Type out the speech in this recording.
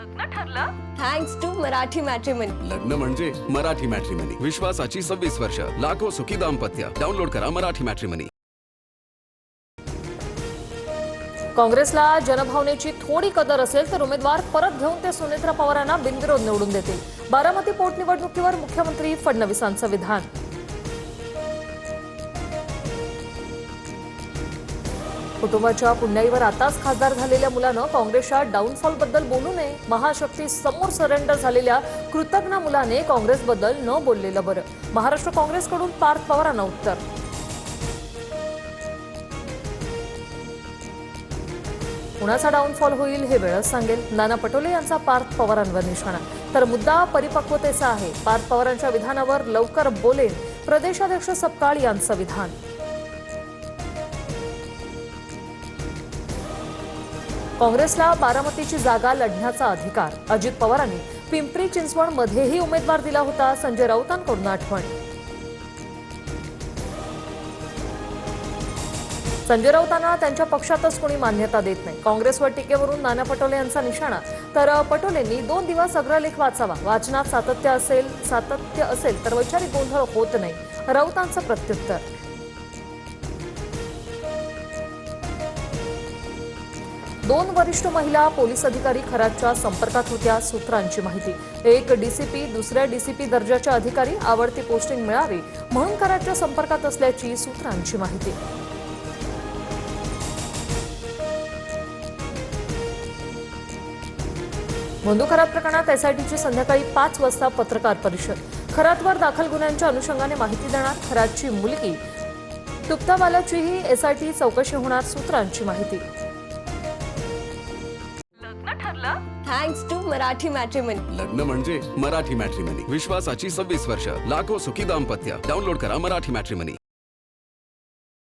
लग्न ठरलं thanks to Marathi matrimony. लग्न म्हणजे मराठी मॅट्रिमनी. विश्वासाची 26 वर्ष. लाखो सुखी दाम्पत्य. डाउनलोड करा मराठी मॅट्रिमनी. काँग्रेसला जनभावनेची थोडी कदर असेल तर उमेदवार परत घेऊन ते सुनेत्रा पवारांना बिनविरोध निवडून देतील. बारामती पोटनिवडणुकीवर मुख्यमंत्री फडणवीसांचं विधान. कुटुंबाच्या पुण्याईवर आताच खासदार झालेल्या मुलानं काँग्रेसच्या डाऊनफॉलबद्दल बोलू नये. महाशक्ती समोर सरेंडर झालेल्या कृतज्ञ मुलाने काँग्रेसबद्दल न बोललेलं बरं. महाराष्ट्र काँग्रेसकडून पार्थ पवारांना उत्तर. कुणाचा डाऊनफॉल होईल हे वेळच सांगेल. नाना पटोले यांचा पार्थ पवारांवर निशाणा. तर मुद्दा परिपक्वतेचा आहे. पार्थ पवारांच्या विधानावर लवकर बोलेन प्रदेशाध्यक्ष सपकाळ यांचं विधान. काँग्रेसला बारामतीची जागा लढण्याचा अधिकार. अजित पवारांनी पिंपरी चिंचवड मध्येही उमेदवार दिला होता. संजय राऊतांकडून आठवण. संजय राऊतांना त्यांच्या पक्षातच कोणी मान्यता देत नाही. काँग्रेसवर टीकेवरून नाना पटोले यांचा निशाणा. तर पटोलेंनी 2 दिवस अग्रलेख वाचावा. वाचनात सातत्य असेल तर वैचारिक गोंधळ होत नाही. राऊतांचं प्रत्युत्तर. दोन वरिष्ठ महिला पोलीस अधिकारी खरातच्या संपर्कात होत्या. सूत्रांची माहिती. एक डीसीपी दुसऱ्या डीसीपी दर्जाच्या अधिकारी आवडती पोस्टिंग मिळावी म्हणून खरातच्या संपर्कात असल्याची सूत्रांची माहिती. मोंदू खरात प्रकरणात एसआयटीची संध्याकाळी 5 वाजता पत्रकार परिषद. खरातवर दाखल गुन्ह्यांच्या अनुषंगाने माहिती देणार खरातची मुलगी तुप्तावालाचीही एसआयटी चौकशी होणार. सूत्रांची माहिती. लग्न ठरलं थँक्स टू मराठी मॅट्रिमनी. लग्न म्हणजे मराठी मॅट्रिमनी. विश्वासाची 26 वर्ष. लाखो सुखी दाम्पत्य. डाउनलोड करा मराठी मॅट्रिमनी.